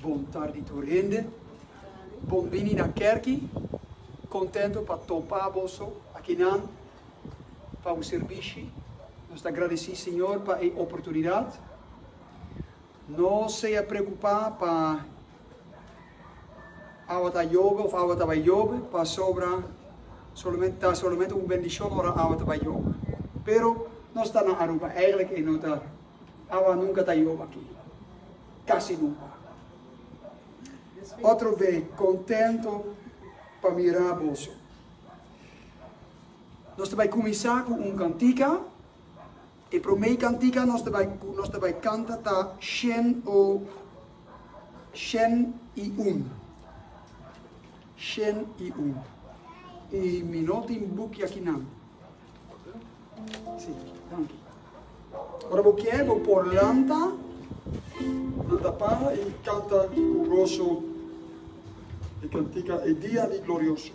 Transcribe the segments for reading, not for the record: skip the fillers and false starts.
Bom tarde torrende. Bom bini na kerki. Contento para topar bolso aqui nan para o serviço. Nós agradecemos, Senhor, para a oportunidade. Não se preocupar para awat ayobe of awat abayobe, para sobra solamente uma bendição ora awat abayobe. Pero nós está na Aruba, eigenlijk e não está. Awa nunca está ayobe aqui. Quase nunca. Outro vez, contento para mirar bolso. Nós vai começar com cantica. E para a cantica nós vai cantar tá Shen e Un. Shen e Un. E me nota em book aqui não. Sim, danke. Agora vou pôr lanta. Lanta para e canta o grosso. E cantica e dia de glorioso.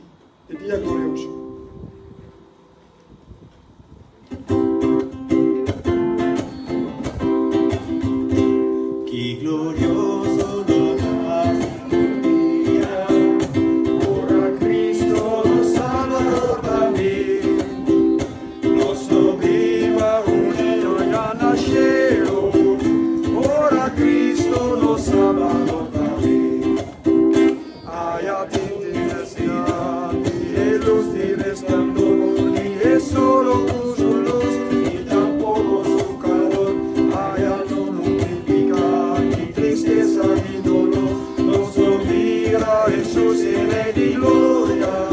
E dia glorioso. Glorioso día, ora Cristo nos Salvador también, nos viva un niño ya nació, ora Cristo nos Salvador también. Haya intensidad y luz de resplandor, ni es solo su luz, ni tampoco su calor, haya tristeza y dolor, nos obliga Jesús en de gloria,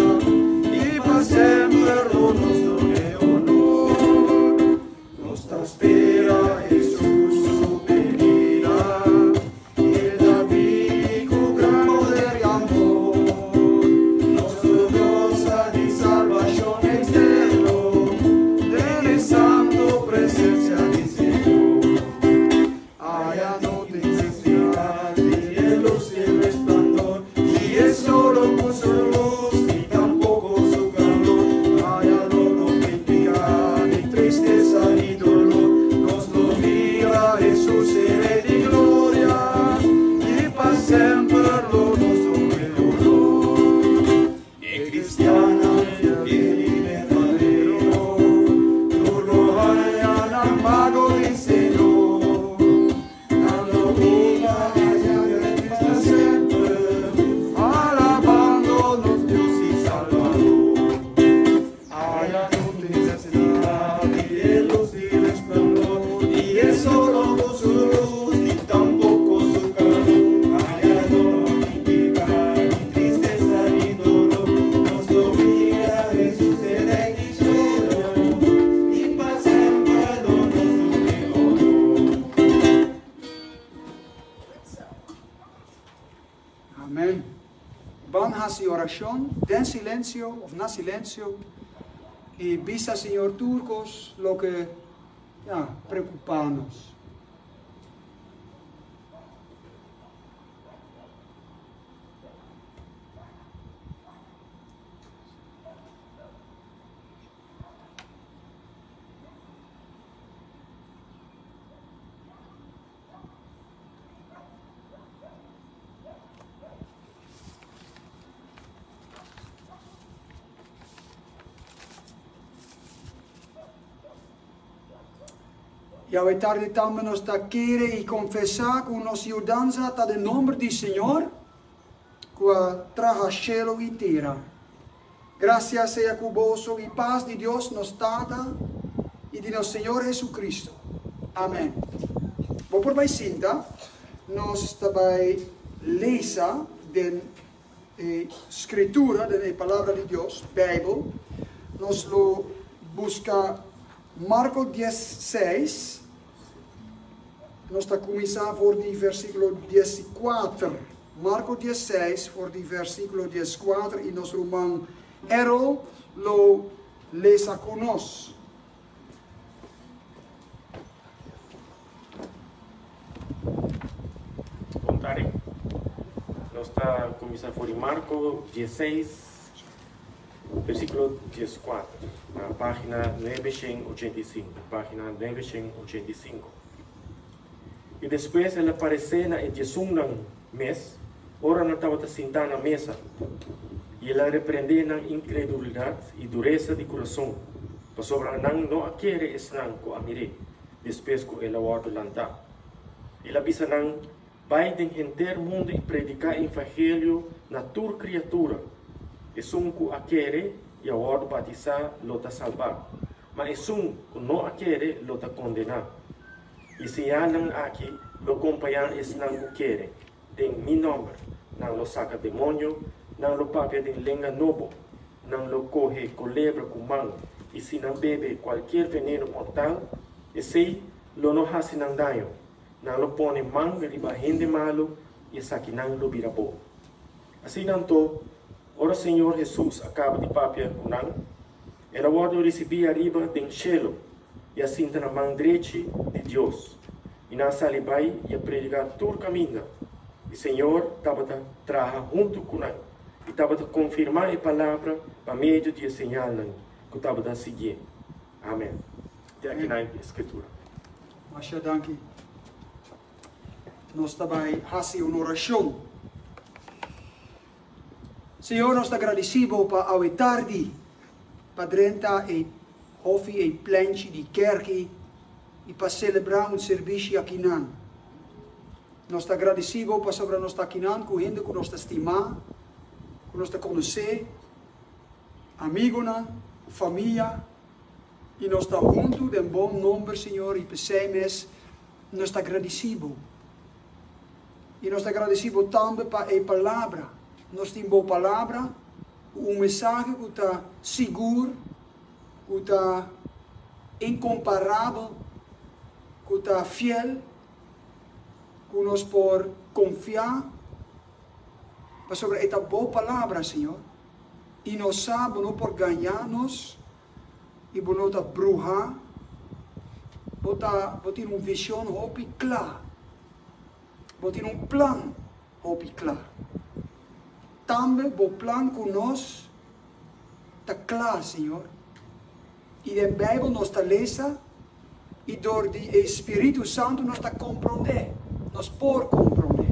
y para siempre nos de honor. Nos espera Jesús su venida, el David con gran poder y amor, nos goza de salvación externo, de la santo presencia de Señor. Allá no solo con su luz ni tampoco su calor, allá no implica ni tristeza ni dolor, nos lo mira Jesús en de gloria y para siempre lo nos de honor. Es cristiana, fiel y verdadero, tú lo hayas amado del Señor, dando vida allá para siempre. Solo con su luz ni tampoco su calor, allá no implica ni tristeza ni dolor, nos obliga Jesús en la historia y para siempre nos de honor. Amén. Van hacia oración, den silencio o na silencio y visa Señor turcos lo que preocuparnos. E ao tarde também nos querer e confessar com nossa dança tá de nome do Senhor, que traga cielo e terra. Graças seja com vosso e paz de Deus nos dada e de nosso Senhor Jesucristo. Amém. Vou por mais cinta, nós também leça da escritura, da palavra de Deus, Bíblia. Nós lo busca Marcos 16, nós está começando por o versículo 14. Marcos 16, por o versículo 14, e nosso irmão Errol lo lesa conosco. Contare. Nós está começando por Marcos 16, versículo 14. Na página 985, página 985. E depois ele apareceu na edição do mês, ora não estava sentado na mesa. E ele repreendeu na incredulidade e dureza de coração. Para sobre não querer estar com a mire, depois que ele ordo lantar. Ele avisa não vai inteiro mundo e predicar o evangelho na toda criatura. E um que a querer e a ordo batizar lo ta salvar. Mas um que não a querer lo ta condenar. E se há não aqui, lo acompanhar esse não que querer. Tem meu nome, não lo saca demônio, não lo papia de lenga novo, não lo corre com lebra com mão. E se não bebe qualquer veneno mortal, esse lo não hace não daño. Não lo põe mão riba gente malo e saque não lo vira bom. Assim não tô, ora Senhor Jesus acaba de papia com não, ela guarda receber arriba do cielo e assim na mão direita de Deus. E na salibai e a predicar todo o caminho. E Senhor estava a trabalhar junto com não e estava a confirmar a palavra para meio de señal não que estava a seguir. Amém. Até aqui na escritura. Masya danki. Nós também fazemos uma oração. Senhor, nós agradecemos para a tarde, para dentro e hoffe e plantje de kerk e para celebrar um serviço aqui nan. Nós agradecemos para sobre nós aqui nan, com gente que nós estimar, que nós conhecer, amigo nan, família, e nós estamos juntos de bom nome, Senhor, e pensamos, nós agradecemos. E nós agradecemos também para a palavra. Nós temos boa palavra, mensagem que está seguro, que está incomparável, que está fiel, que nós podemos confiar. Mas sobre esta boa palavra, Senhor, e nós sabemos por ganhar-nos, e por não brujar, por ter uma visão hope clara, por ter um plano hope claro. Também o plano com nós está claro, Senhor. E a Bíblia nós está lesa, e door o Espírito Santo nós está compreender, nós por compreender.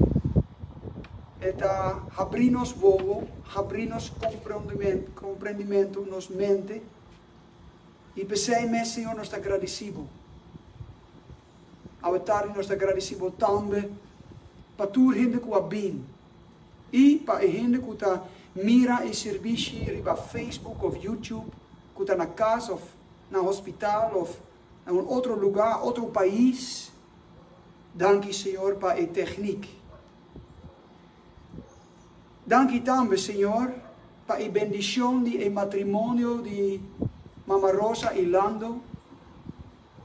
Está abrir-nos bobo, abrir-nos compreendimento, nos mente. E pensamos, Senhor, nós agradecemos. Ao tarde nós agradecemos também para toda gente que bem. E para a gente que está mira e serviço no Facebook ou YouTube, que está na casa ou no hospital ou em outro lugar, outro país. Dank u, Senhor, para a técnica. Dank u também, Senhor, para a bendição de matrimônio de Mama Rosa e Lando.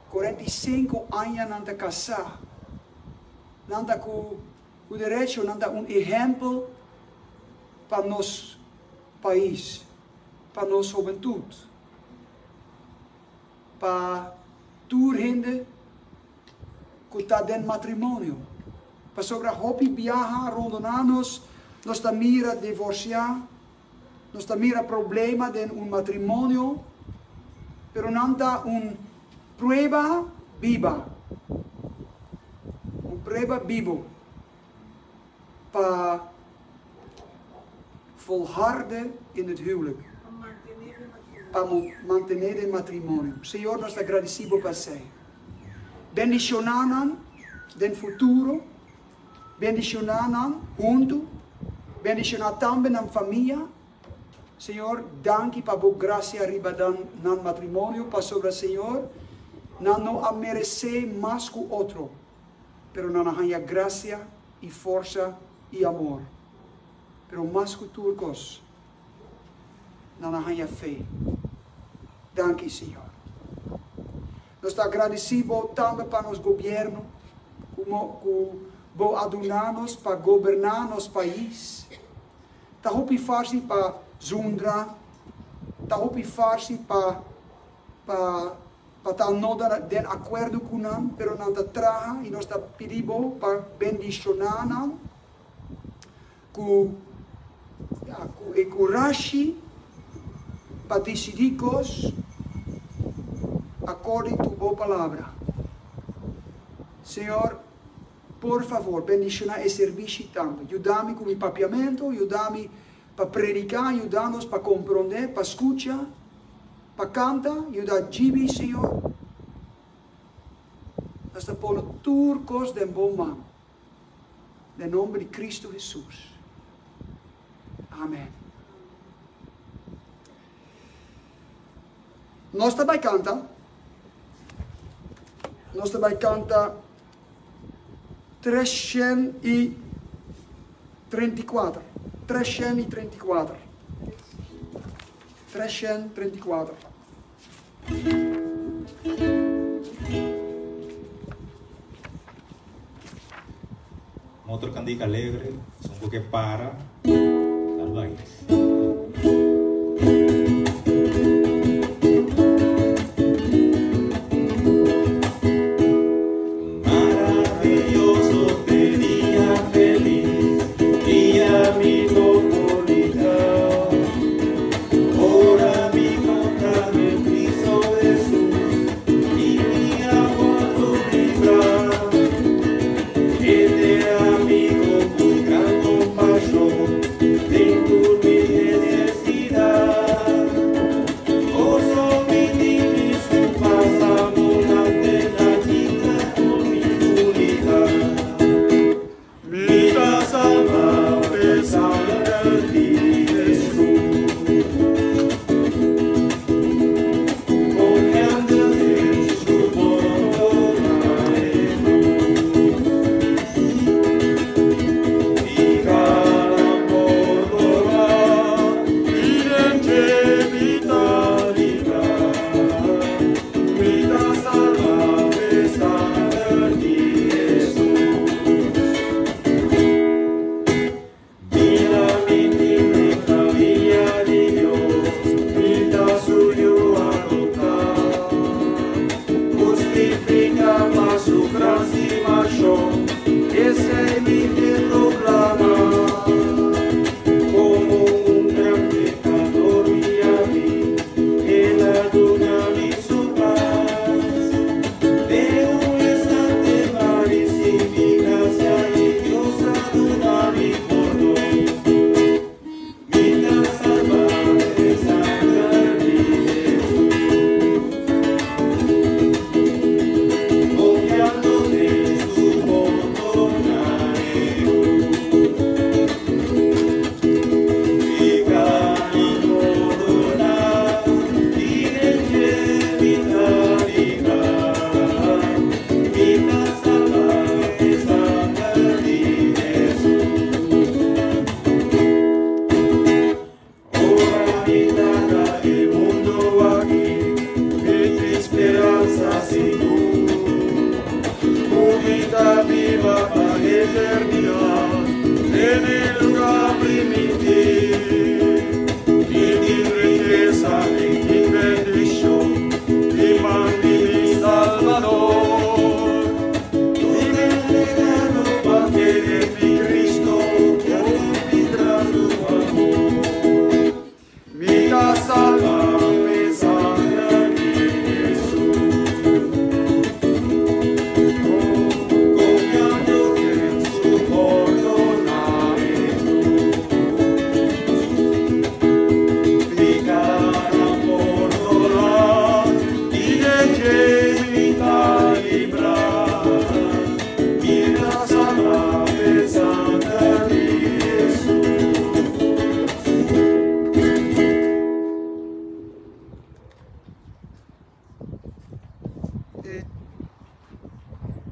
45 anos nanta casar. Nanta com o direito, nanta exemplo para nosso país, para nossa juventude, para toda gente que está dentro do matrimônio, para sobre a hobby viajar, rondonarnos, nós está mira divorciar, nós está mira problema dentro de matrimônio, pero não está prueba viva, prueba vivo, para volharden in het huwelijk. Para mantener el matrimonio. Senhor, nós agradecemos para você. Bendicionanan den futuro. Bendicionanan junto. Bendicionar também na família. Senhor, danke para a graça arriba no matrimônio. Para sobre o Senhor. Não a merecer mais que outro. Pero não há graça e força e amor. Pero mais que tudo coisa. Não há fé. Dank u, Senhor. Nós agradecemos também para nosso governo, que vai adornar-nos para governar nosso país. Está muito fácil para zundra, está muito fácil para estar no de acordo com nós, mas não está traga e nós está pedindo para bendicionar-nos, com coragem para decidir coisas according to boa palavra. Senhor, por favor, bendicionar el servicio también. Ayúdame con mi papiamento, ayúdame para predicar, ayúdanos para comprender, para escuchar, para cantar, ayudar a Gibi, Señor. Hasta por los turcos de Boma. En nombre de Cristo Jesús. Amén. Nós também canta. 334. 334. 334. Outro candido alegre, um pouco para dar bailes.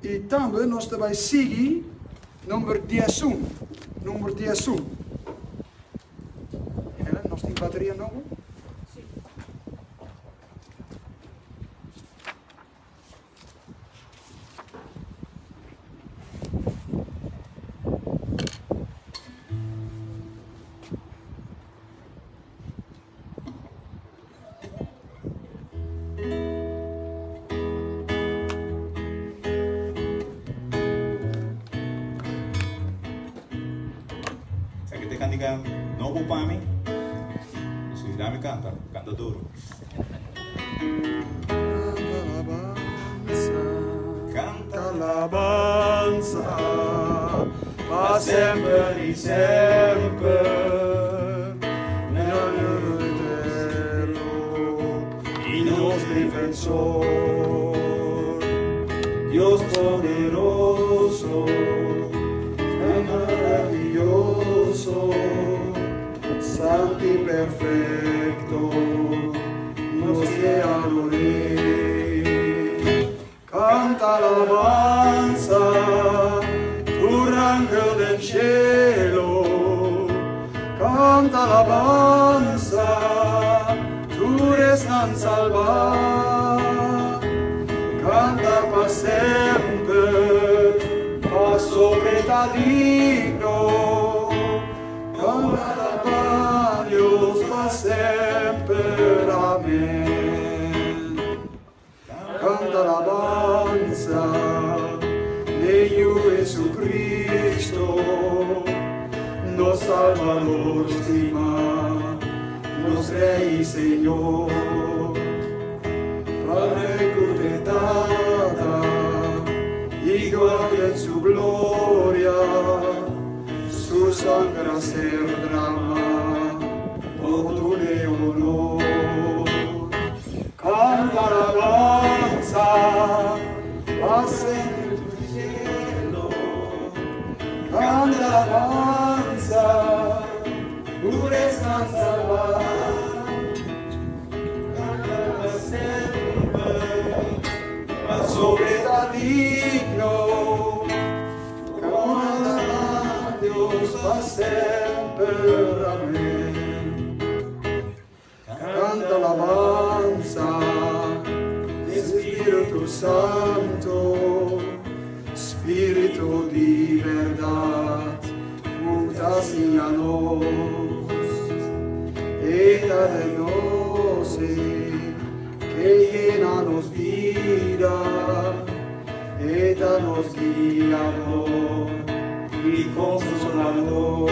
E também nós também seguir número 10. Número 10. Helen, nós temos bateria nova? Sim. Não vou para mim, se dá me canta duro. Canta alabanza. ma sempre e sempre, nell'anno eterno, il nostro difensor, Dios poderoso, maravilloso, santo y perfecto, nos adoré. Canta alabanza, tu ángel del cielo, canta alabanza, tu eres tan salvar, canta para sempre, pa sobre ta digno, canta para Dios para sempre, amén. Canta alabanza, de Jesucristo, nos Salvador, estima, nos Rey y Señor, Padre curvetada, igual en su gloria, su sangre se derrama, por tu honor. Canta alabanza, paz en el cielo, canta alabanza, tú eres tan salvar, canta siempre, paz sobre ta digno, canta Dios para siempre, amén. Canta alabanza, Espíritu Santo, Espíritu de verdad, mutacionanos, eta de nos, que llena nos vida, eta nos guiador y consolador.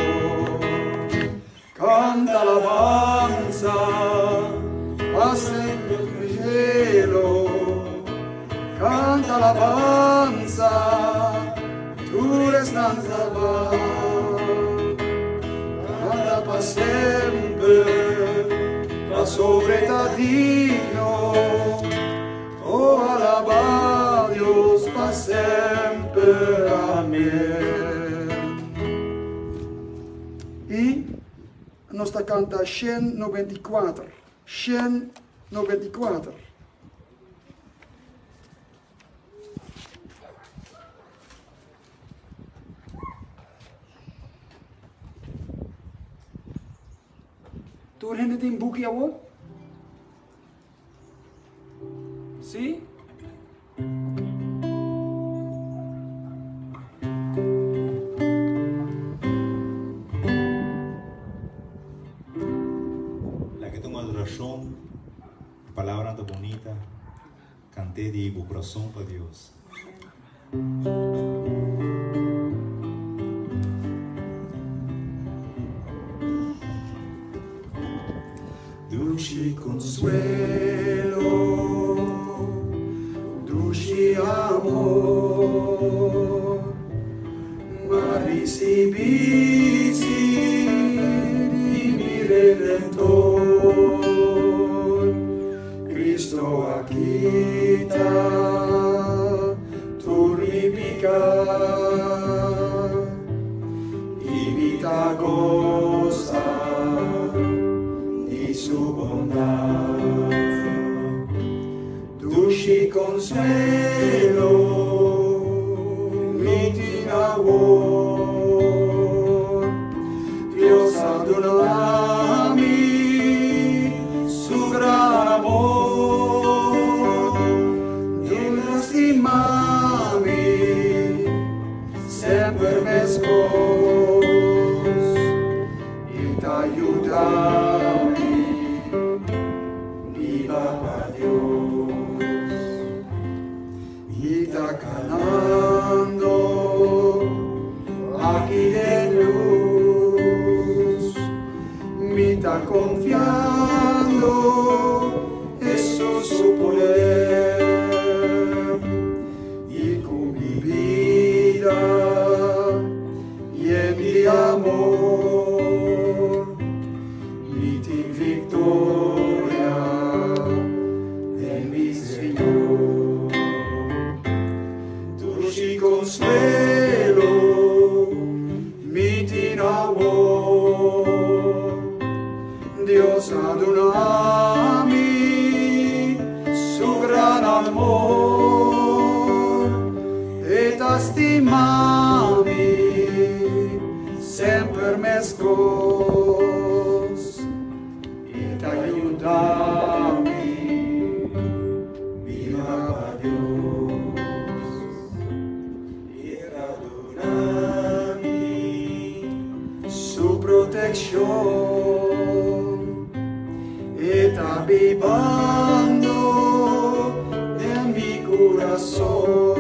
Canta alabanza, paz en el cielo, canta alabanza, tú eres tan salvar, canta para siempre, pa sobre ta digno, oh alaba Dios para siempre, amén. E nós está canta Shen 94. Shen 94. Tu hende tem boekje hoor? Zie? Palabra tan bonita, canté de corazón para Dios. Dulce consuelo, dulce amor, ma recibisi di mi Redentor. Cristo aquita, turbica, y vida goza, y su bondad, dulce consuelo, meeting amor, Dios adora a mí, su gran amor, mami, sempre me scos, e t'aiutami, viva a Dios, e amor et stimami semper mescos et aiutami viva a Dios et radunami su protección et avivando en mi corazón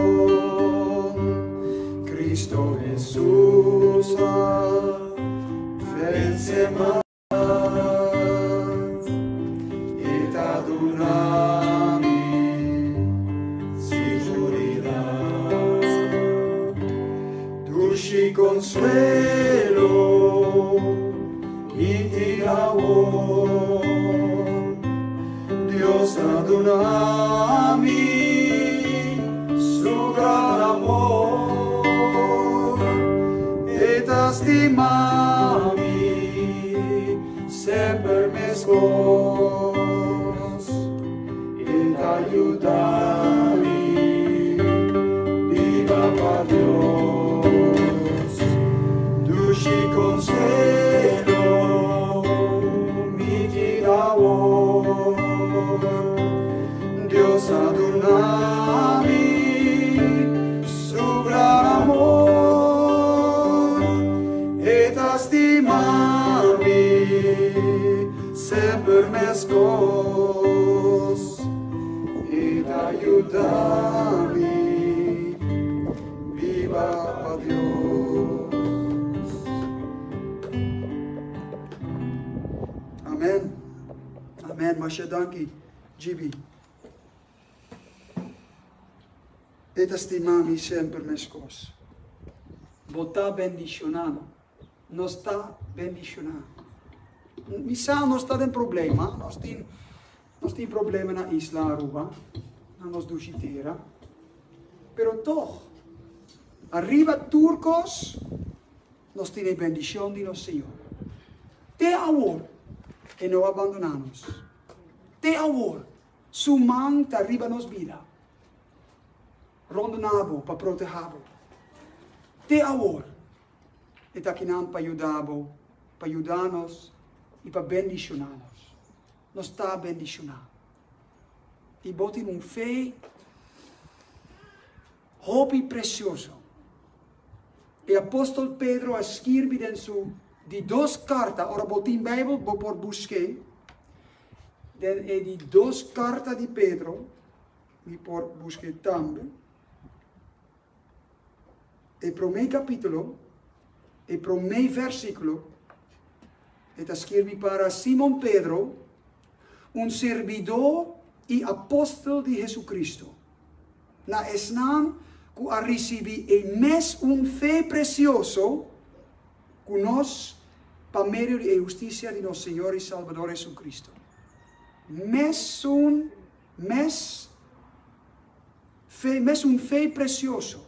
Cristo Jesús vence más et adunami seguridad dulce consuelo intigrador Dios adunami su gran amor et stimami semper mescos et aiutami viva pa Dios dulce consuelo mitigador Dios adunami su gran amor et stimami semper mescos et aiutami viva a Dios. Amen. Amen. Masya danki, Gibi. Et stimami semper mescos. Bota bendicionado. No está bendicionado. Misa no está en problema. No tem problema na Isla Aruba. No nos ducitera. Pero toch. Arriba turcos. Nos tiene bendición de los Señor. Te amor. E no abandonamos. Te amor. Su man te arriba nos vida. Rondonabo para protegabo. Te amor. E aqui não para ajudabo, para ajudar-nos e para bendicionar-nos. Nós está bendicionado. E botem fé, hope precioso. E apóstolo Pedro escreve dentro de duas cartas, ora botem Bíblia, vou por buscar. E de duas cartas de Pedro, me por buscar também. E primeiro capítulo, e primeiro versículo, está escrito para Simão Pedro, servidor e apóstolo de Jesucristo. Na esnan que a recebi mes fé precioso, que nós, para meio de justiça de nosso Senhor e Salvador Jesucristo. Mes fé precioso.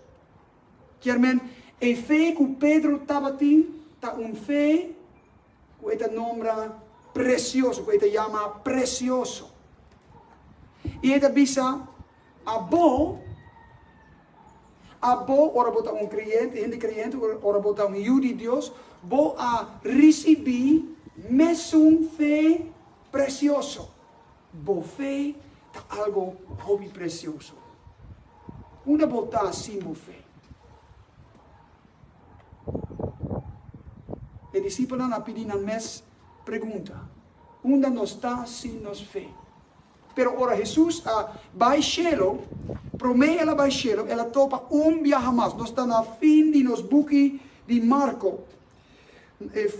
Quermen, a fé que Pedro estava tendo, está fé que ele nombra precioso, que ele chama precioso. E ele diz, abo, ora botar cliente, gente cliente, ora botar judo de Deus, vou a receber mesmo fé precioso. Bo fé está algo hobby precioso. Uma botar assim, bo fé. E discípulos na pedem na mes pergunta, onde nós está sem nos fé? Pero ora Jesus vai cielo, promete ela vai cielo, ela topa viaje mais. Nós está na fim de nos buki de Marco,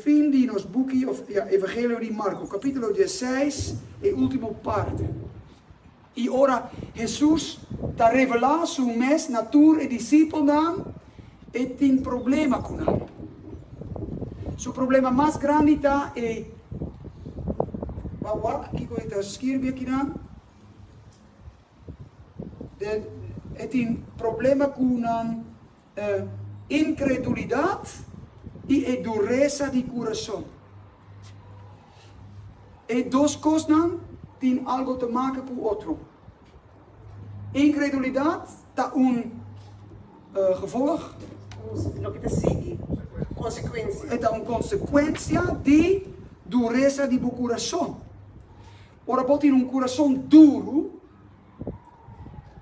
fim de nos buki Evangelho de Marco, capítulo 16, e última parte. E ora Jesus está revelando seu mes natura e discípulos e tem problema com ele. Seu problema mais grande está é o que eu estou escrevendo aqui não. Tem problema com incredulidade e dureza de coração. E duas coisas têm algo a ver com o outro. Incredulidade está gevolg. Lo que te sigue. Consequência. Está consequência de dureza de coração. Ora, botar coração duro,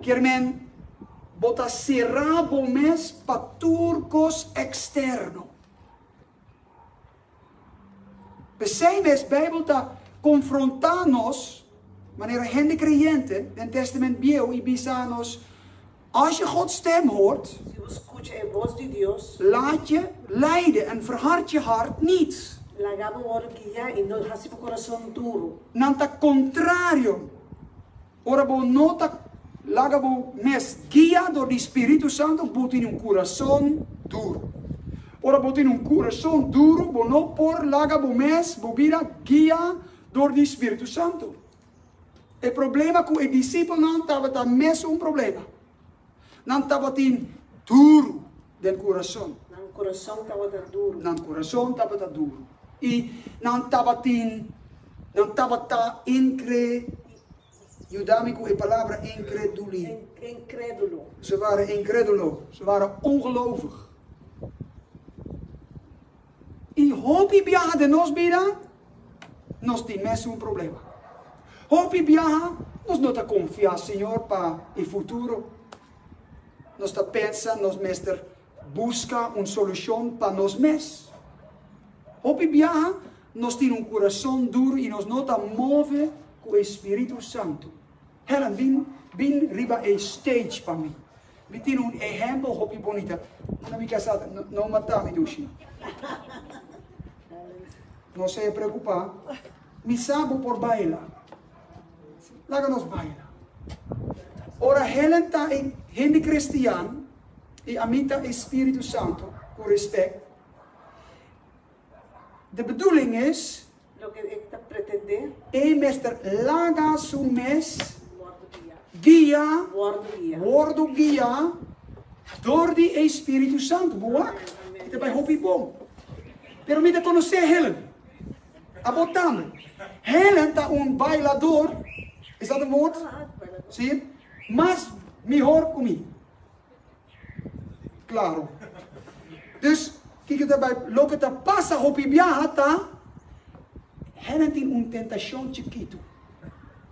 quer men botar cerrar o mes para turcos externo. Percebes, a Bíblia está confrontar-nos, maneira gente creyente, no Testamento Velho, e bisa-nos, als je Gods stem hoort, Se você escuta a voz de Deus, laat je leiden en verhard je hart niet. largamos o oro que já e não hace o coração duro. Nanta contrário. Ora, bo nota, laga bo mes guia do Espírito Santo, botin coração duro. Ora, botin coração duro, bo não por laga bo mes, bo vira guia do Espírito Santo. O problema com o discípulo não estava mes problema. Não estava duro do coração. O coração estava duro. Não, coração estava duro. E não estava Ajuda-me com a palavra increduli. Incrédulo. Ze waren incredulo. Ze waren ongelovig. E hopi viaja de nos vida, nos temos problema. Hopi viaja, nos não está confiar, Senhor, para o futuro. Nos está pensa, nos mestre busca solução para nós mesmos. Hopi viaja, nos tem coração duro e nos não está move com o Espírito Santo. Helen, bin riba a stage para mim. We tem exemplo hopi bonita. Não me casada, não matar me dushi. Não se preocupar. Me sabe por baila. Laga nos baila. Ora Helen está em gente cristiana e a mim está Espírito Santo com respeito. De bedoeling is, Lo que está pretender, mestre laga su mes guia, wordo guia door die Espírito Santo. Boa? Itu bij hopi bom. Pero me te conhecer Helen. Abotando. Helen está bailador. Is dat een woord? Zie je? Mas melhor comigo. Claro. Dus, kijk het daarbij. Lo que te pasa hopi viaja, Helen tem tentação chiquito.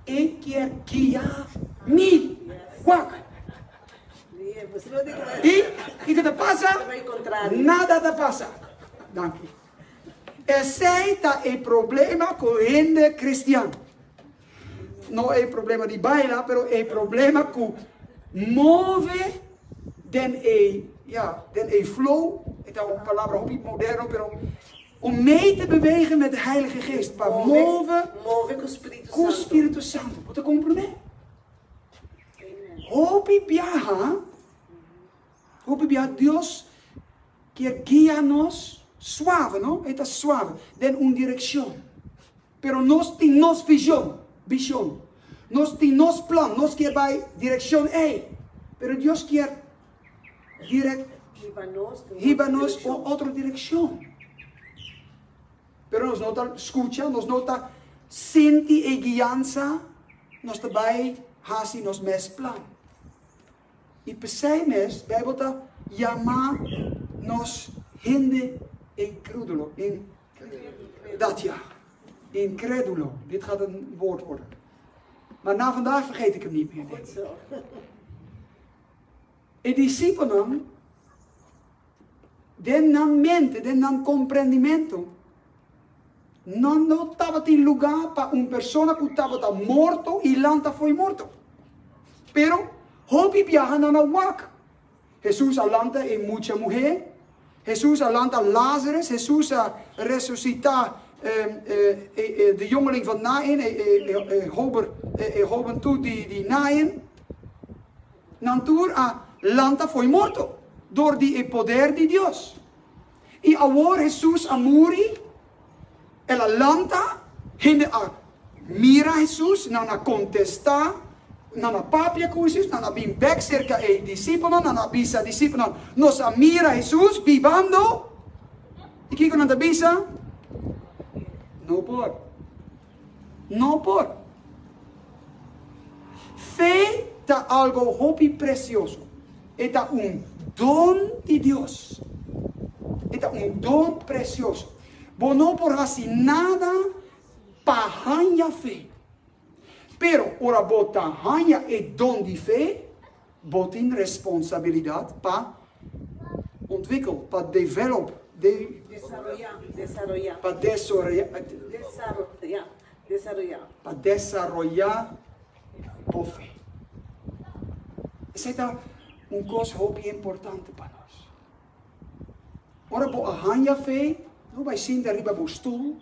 E quer guiar me. Guac. você não tem E o que te passa? vai encontrar. Nada te passa. Dank je. Aceita o problema com gente cristiana. Não é problema de baila, pero é problema com move den flow. Het is een palavra hobby moderno, pero om mee te bewegen met de Heilige Geest. Maar move com o Espírito Santo. Você compreende? Hopi viaja, Deus quer guiar-nos suave, não? Está suave, den uma direção. Pero nós temos visão. Nós temos plano, nós quer vai direção A. Pero Deus quer guiar-nos outra direção. Pero nós não está escuta, nós não está sente a guiança, nós também hasi nos mes plan. E percebes, a Bíblia está chamar nos gente incrédulo. Dat ja. Incrédulo. Dit gaat een woord worden. Maar na vandaag vergeet ik hem niet meer. E discípulos, den nan mente, den nan comprendimento, não estava em lugar para uma pessoa que estava morto e lanta foi morto. Pero, hopi viaja na wak. Jesus alanta em muita mulher. Jesus alanta Lazarus. Jesus a ressuscitar de jongeling van Nain. Hoben toe die Nain. Nantur a lanta foi morto. Door die poder de Deus. E agora Jesus amuri. Ela lanta, hinde a mira Jesus, na contestar, na papia com Jesus, na bim back cerca e discípulo, na bisa discípulo, nos a mira Jesus, vivando, e kiko na bisa, no por. Fé está algo hopi precioso. Está don de Dios. Está don precioso. Vos no por hacer nada para ganhar fe. Pero ora bota ganhar el don de fe, bota in responsabilidad para ontwikkelen, para develop, Desarrollar. para desarrollar por fe. Essa é coisa muito importante para nós. Ora, por ganhar fé, não vai ser derriba do stoel,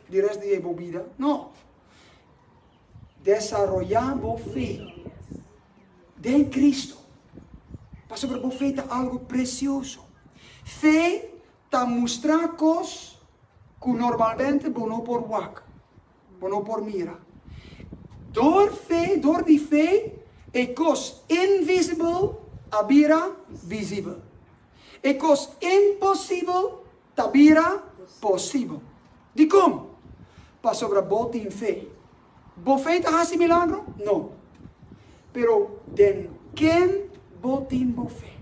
de resto de bebida. Não. Desarrollar por fé. De Cristo. Para sobre por fé está algo precioso. Fé está mostrar coisas que normalmente não por wak, não por mira. Door die fé, é coisa invisível, abira visível. É coisa impossível, tabira possível. De como? Para sobre bote em fé. Bo fé está fazendo milagre? Não. Pero den quem bote em bo fé?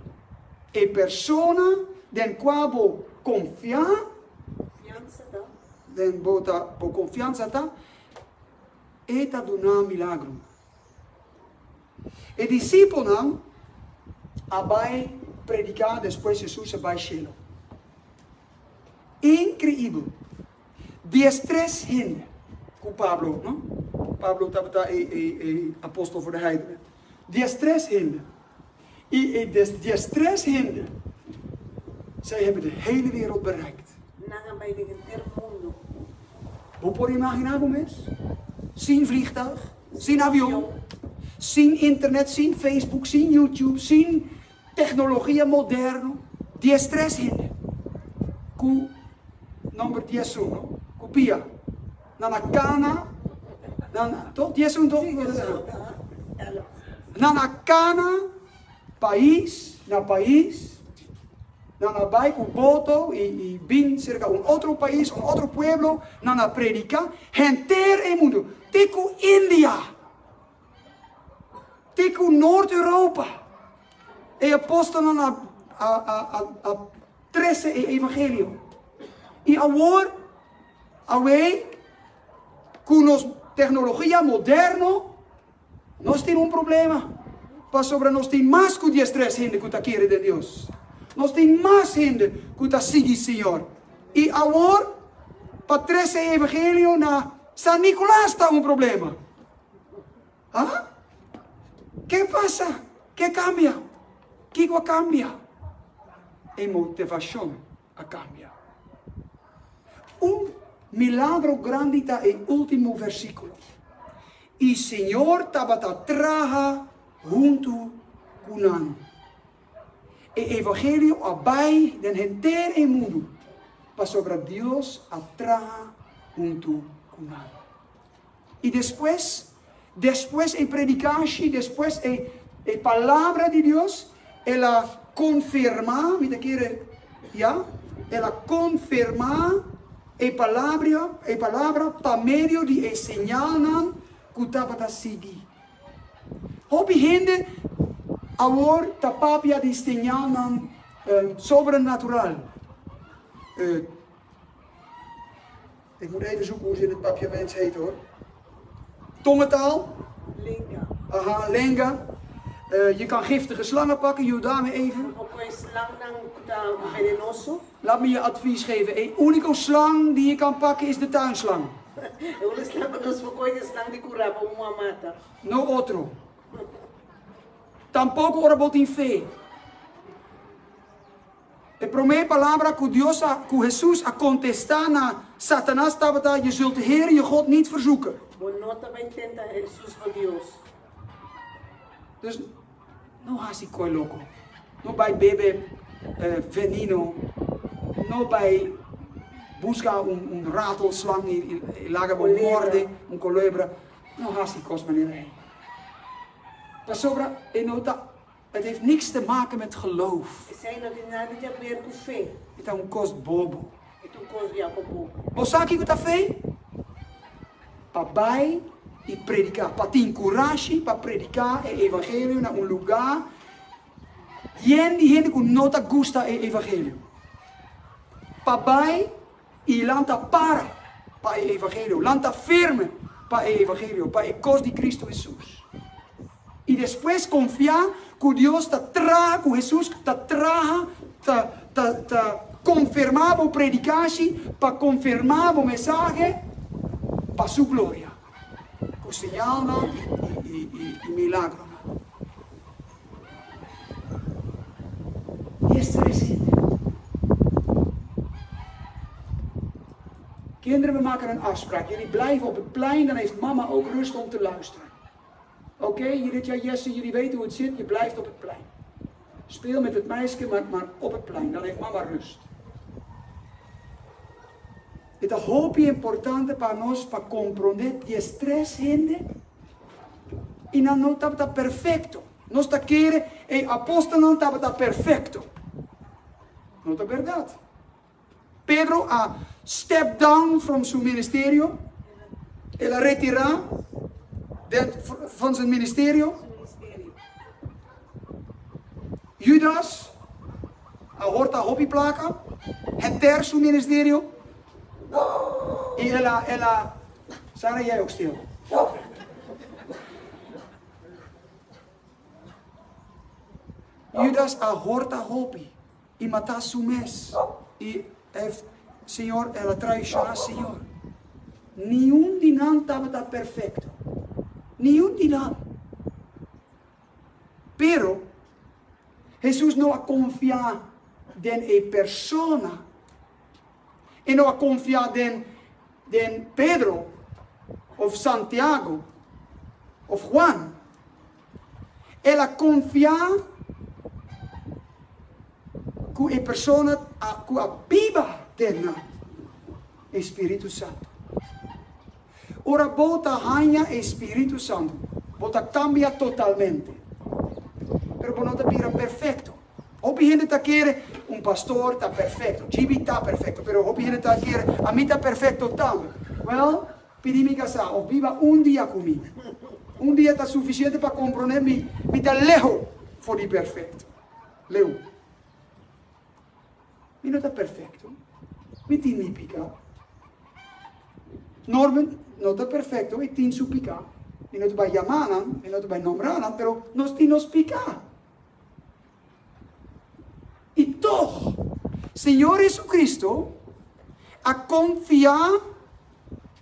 É persona den qual bo confiar, den bota bo confiança tá, eta donar milagre. E discípulo não, vai predicar depois Jesus vai cheio. Incrível. 13 gente com Pablo, não? Pablo estava apóstolo voor de heidenen. 13 gente. E 13 gente, zij hebben de hele wereld bereikt. Hoe por imaginar como es? Sin vliegtuig, sin avión, sin internet, sin Facebook, sin YouTube, sin tecnología moderna. 13 gente. Cu number 11, copia. Nana cana, nana, toch? 11 toch? Nana cana, país, na país, nana vai com boto e vim cerca outro país, outro pueblo, nana predica, enter e mundo, tico India, tico Noord-Europa, e apostolo a 13 evangelio. E agora, com tecnologia moderna, nós temos problema. Para sobre nós tem mais que 13 gente que está querendo de Deus. Nós temos mais gente que está seguindo o Senhor. E agora, para 13 evangelho, na São Nicolás está problema. Ah? Que passa? Que cambia? Que cambia? A motivação a cambia. Milagro grande está em último versículo. E o Senhor estava atrás junto com o evangelho abai den inteiro mundo para sobre Deus atrás junto com E depois em predicação, depois a palavra de Deus, ela confirma, ela confirma a palavra para meio de sinal que estava a seguir. Houve gente agora está papia de sinal sobrenatural. Ik moet even zoeken hoe ze in het papiament heet hoor. Tongentaal. Lenga. Aha, lenga. Je kan giftige slangen pakken, je daarmee even. Laat me je advies geven. Een unieke slang die je kan pakken is de tuinslang. No otro. Tampoco ora botin fe. E promete palavra que Deus, que Jesus a contestar na Satanás estava, je zult de Heer je God niet verzoeken. Dus não há se coi louco, não vai beber veneno, não vai buscar ratelslang e laga voor morde, colebra, não há se cos meneer. Pas sobra e nota, het heeft niks te maken met geloof. Het is cos bobo. Você aqui que está feio? Papai e predicar. Para ter coragem para predicar o evangelho em lugar. Gente que não gosta do evangelho. Papai e lanta para o evangelho. Lanta firme para o evangelho, para a causa de Cristo Jesus. E depois confiar que Deus está traga, que Jesus está traga, está confirmar a predicação, para confirmar a mensagem, para sua glória. Com sinal e milagre. E é interessante. Kinderen, we maken een afspraak. Jullie blijven op het plein, dan heeft mama ook rust om te luisteren. Oké, Jesse, jullie weten hoe het zit, je blijft op het plein. Speel met het meisje, maar op het plein, dan heeft mama rust. Het is heel importante para nós, para compreender que stress, gente, e não está perfeito. Nós está querendo, o apóstolo não está perfeito. Não é verdade. Pedro a step down from zijn ministerio. Ele retirar van zijn ministerio. Judas a horta hobby placa. Enter zijn ministerio. E ela, Sarah, jij ook stil. Judas a horta hobby. E matar zijn mes. E heeft, Senhor, ela traiciona, Senhor. Nenhum de nós estava perfeito. Nenhum de nós. Pero, Jesus não a confiar em persona. E não a confiar em Pedro, ou Santiago, ou Juan. Ela confiar que a persona, que a Bíblia tem Espírito Santo. Ora, bota ganha Espírito Santo. Bota cambia totalmente. Pero não está perfeito. Hope gente está querendo, pastor está perfeito. Gibi está perfeito. Pero hope gente está querendo, a mim está perfeito também. Well, pedi-me casar. Ou viva dia comigo. Dia está suficiente para compreender me está lejos de perfeito. Leu. E não está perfeito. Me tem pecado. Norman não está perfeito e tem seu pecado. E não te vai chamar, e não te vai nombrar, mas nós temos pecado. E toch, Senhor Jesucristo, a confiar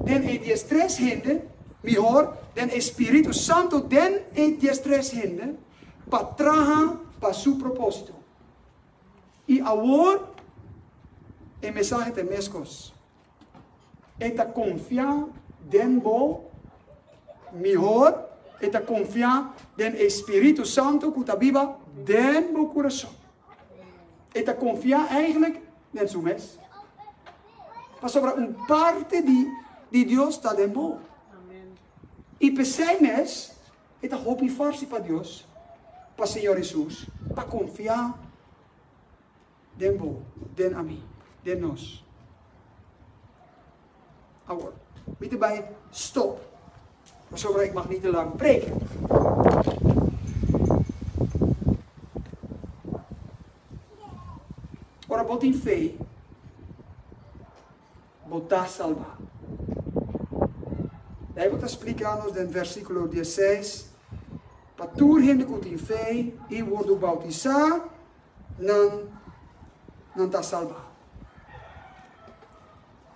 em diestres gente, melhor, den Espírito Santo, den diestres gente, para trabalhar para seu propósito. E agora, a mensagem tem mescos. É confiar den bo, melhor, é confiar den Espírito Santo, que está viva, den bo coração. É confiar eigenlijk, net zo mes, para sobre parte de Deus está den bo. E pensei mes, é hoop e farsi para Deus, para Senhor Jesus, para confiar den bo, den a mim, den nós. Agora, weet erbij, stop. Maar zo ik mag niet te lang preken. Ora, bota em fé, botar salvar. Daí vou explicar-nos no versículo 16. Para tudo gente que tem fé e wordt bautizar, não está salvar.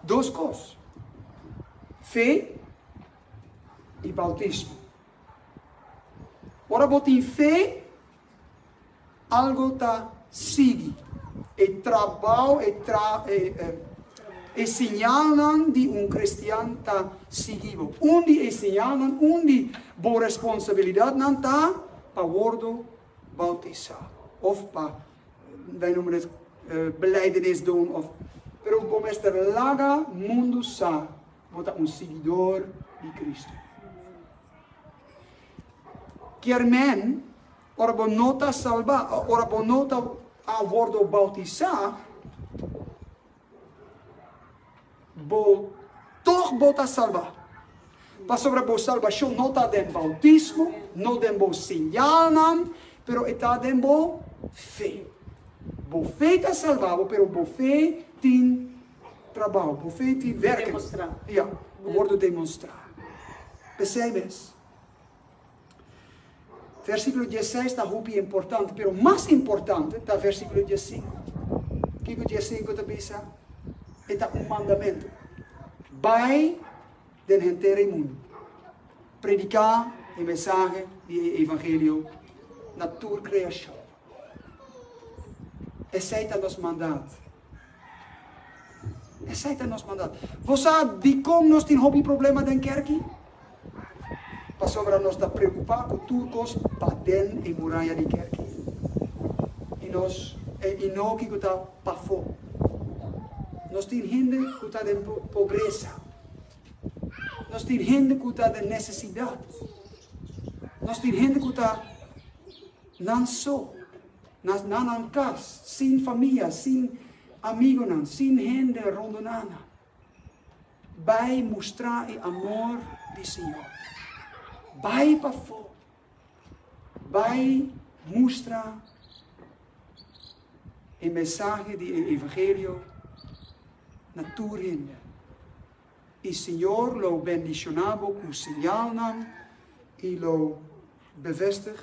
Duas coisas. Fé e bautismo. Ora, bota em fé, algo está sigue. E trabalho, e signalam de cristiano está seguido. Onde e signalam, onde boa responsabilidade não está para worden bautizado. Of para, wij noemen het belijdenis doen. Of, pero como este laga mundo sa, wordt seguidor de Cristo. Quer men, ora bonota salva, ora bonota a worden bautizado, toch bota salva. para sobre a salvação não está dentro do bautismo, não dentro do sinal, não, pero está dentro do fé. A fé está salvado, pero a fé tem trabalho, a fé tem werken. Demonstrar. Ja, wordt demonstrar. Percebes? Versículo 16 está muito importante, pero mais importante está versículo 15. O que o 15 diz? Está mandamento. Vai del entero mundo. Predicar o mensagem do evangelho na tua criação. Esse está nos mandado. Esse está nos mandado. Você sabe de como nós temos um problema dentro da kerk? Para sobre nós estar preocupados com turcos para dentro da muralha da kerk. E não que está para fora. Nós temos gente que está em pobreza. Nós temos gente que está em necessidade. Nós temos gente que está não só, não em casa, sem família, sem amigos, sem gente rondonana. Vai mostrar o amor do Senhor. Vai para fora. Vai mostrar a mensagem do evangelho na tua renda. E o Senhor lo bendicionava com o sinal e lo bevestig.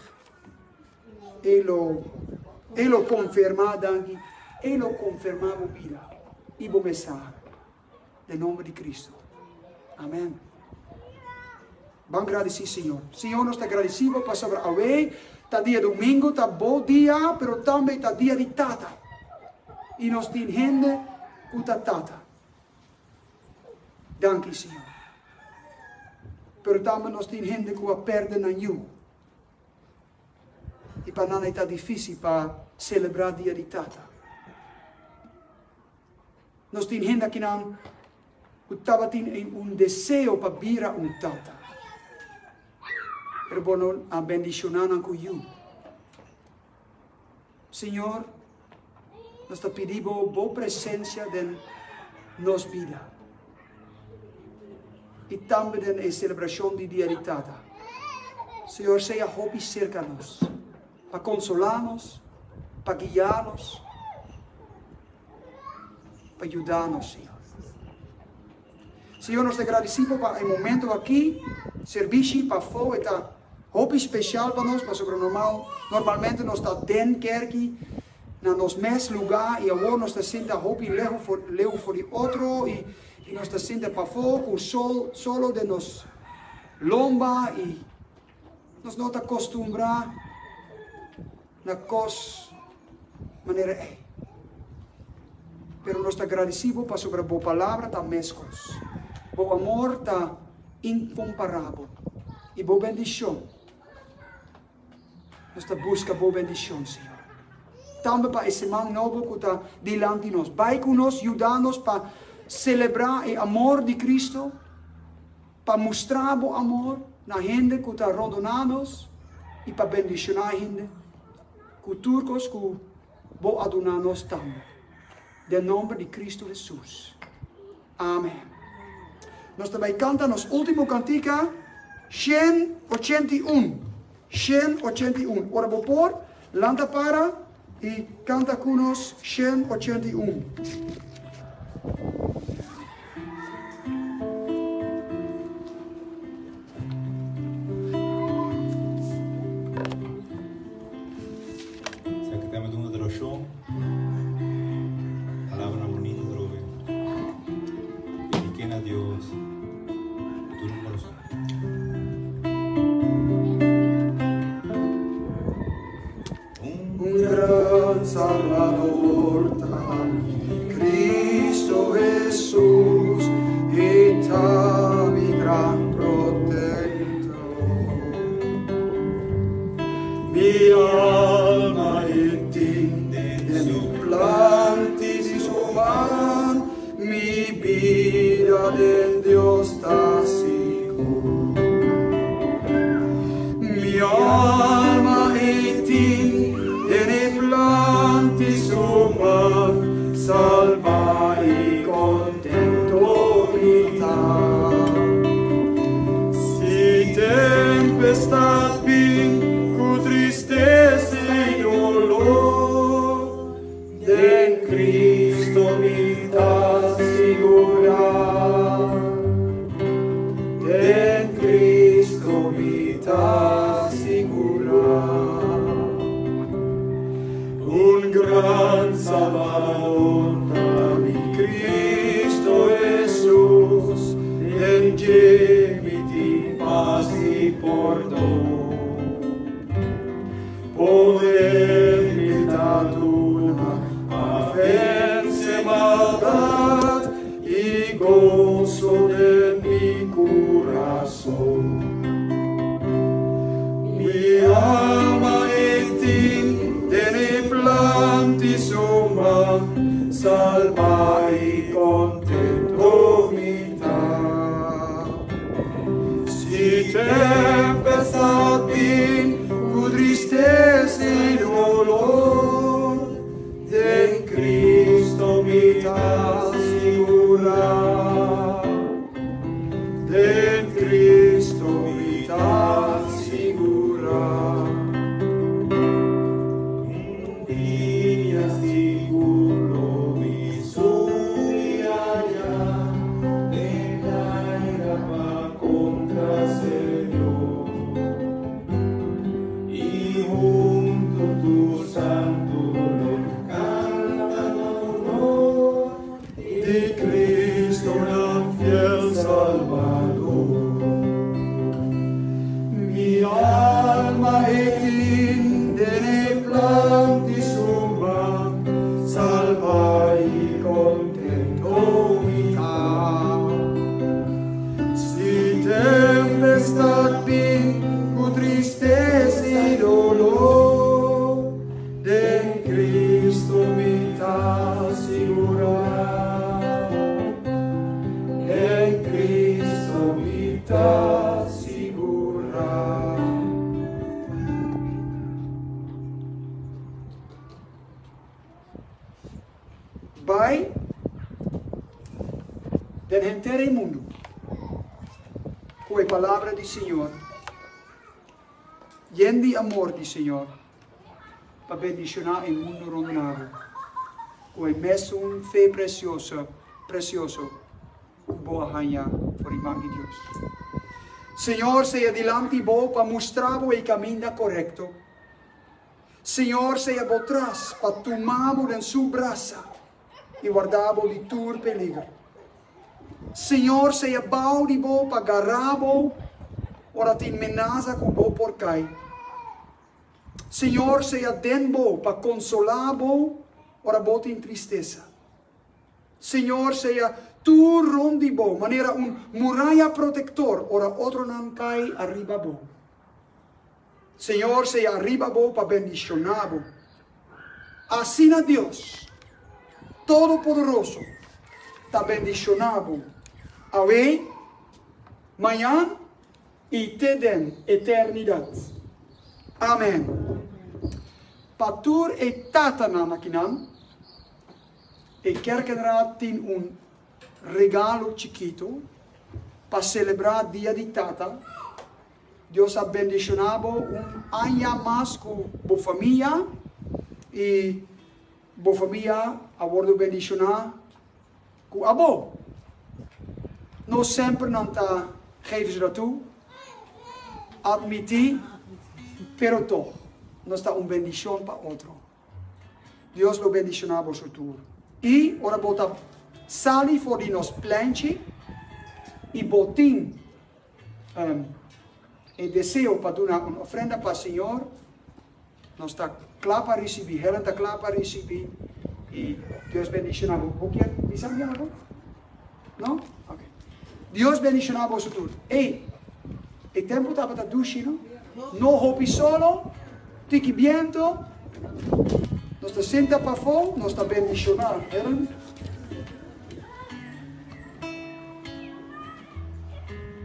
E lo confirmava, e lo confirmava vida. E o mensagem. Em nome de Cristo. Amém. Vamos agradecer, Senhor. Senhor, nós te agradecemos para sobre a hoje. Está dia domingo, está bom dia, mas também está dia de tata. E nós temos gente que está tata. Dank u, Senhor. Pero também nós temos gente que perde na you. E para nós está difícil para celebrar o dia de tata. Nós temos gente que não tem desejo para vir a tata. Pero bueno, a bendicionar com you. Senhor, nós te pedimos boa presença em nossa vida. E também na celebração do dia de tata. Senhor, seja hobby cerca de nós. Para consolar-nos, para guiar-nos, para ajudar-nos, Senhor. Senhor, nós te agradecemos para o momento aqui, serviço para fora, está hobby especial para nós, para sobre normalmente nós está dentro da kerk, na nosso mesmo lugar, e agora nós está sendo hobby leu for o outro, e nós está sendo para fora, com o sol, solo de nos lomba, e nós não está acostumbrados na coisa maneira é. Pero nós está agradecido para sobre a boa palavra, está mescos. O amor está incomparável. E boa bendição. Nós está busca boa bendição, Senhor. Também para esse man novo que está diante de nós. Vai conosco, ajudar-nos para celebrar o amor de Cristo. Para mostrar o amor na gente que está rondonando-nos. E para bendicionar a gente. Com turcos que vão adorar-nos também. Em nome de Cristo Jesus. Amém. Nós também cantamos nosso último cantiga, 181. 181. Ora vou pôr, lanta para e canta conosco 181. Será que temos uma droshon? Palavra bonita, droga. Dediquen a Dios. Tu corazón. Un gran Salvador, Cristo Jesús, está mi gran protector. Mi alma entiende su plan y su man, mi vida en Dios está segura. Mi alma entiende el plan y su man, salva y contento está. Salvador, mi Cristo Jesús, en gemiti pasti porto. Poder gritaduna, vence maldad y gozo de mi corazón. Mi alma en ti tiene planti suma, salva y contento mitad. Si tempestad vin, tu tristeza y dolor, de Cristo mitad segura, de Cristo mitad segura. Días seguro mi allá, de la era va contra Señor, y junto tu santo honor cantan honor de Cristo gran fiel Salvador. Mi alma et tiene planti suma, salva y contento mitad. Si tempestad vin, tu tristeza y dolor, de Cristo mitad segura, en Cristo mitad segura. Vai del entero mundo con la palabra del Señor, lleno de amor del Señor, para bendicionar el mundo rondado, con el mesmo fe precioso, boa hanya por imagen de Dios. Señor, sea delante vos para mostrar el camino correcto. Señor, sea vos atrás para tomarlo en su brazo y guardarlo de todo peligro. Señor, sea bau de vos para agarrarlo, ora te amenaza con vos por caer. Señor, sea den vos para consolarlo, ora vos te entristeza. Señor, sea tu rondi vos, manera muralla protector, ora otro non cae arriba vos. Señor, sea arriba vos para bendicionar vos. Así na Dios, Todopoderoso, está bendicionado hoy, mañana y te den eternidad. Amén. Patur e tata namakinan, e kerkenraad tiene un regalo chiquito para celebrar Día de Tata. Dios ha bendicionado un año más con tu familia y tu familia ha sido bendicionada con abo. No siempre no está geven ze dat toe, admitir, pero toch, no está una bendición para otro. Dios lo bendicionará por su tour. Y ahora bota sali voor die nos plantje y botín el deseo para dar una ofrenda para el Señor. Nos está claro para recibir, Helen está claro para recibir y Dios bendicionará. ¿Vos quieres decir algo? ¿No? Ok. Dios bendicionará por su tour. Hey, el tiempo está para dushi, ¿no? No hopi solo, tiki viento. Nos está senta para fo, nos está bendicionando, Helen.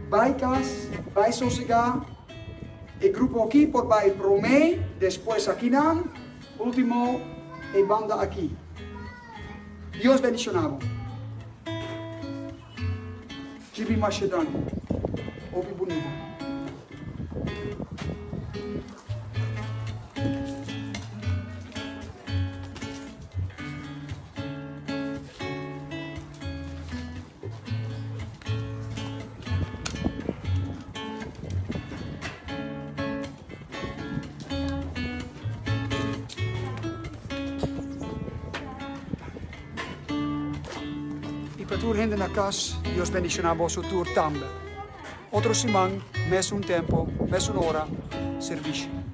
Vai cas, vai sossegar. El grupo aquí por vai promei, después aquí nan, último el banda aquí. Dios bendicionado. Jibi Macedônia. Ouve bonito. Catur hende na cas, Dios bendicionabo su tur tambe. Otro simang, mes un tempo, mes un'ora, servisce.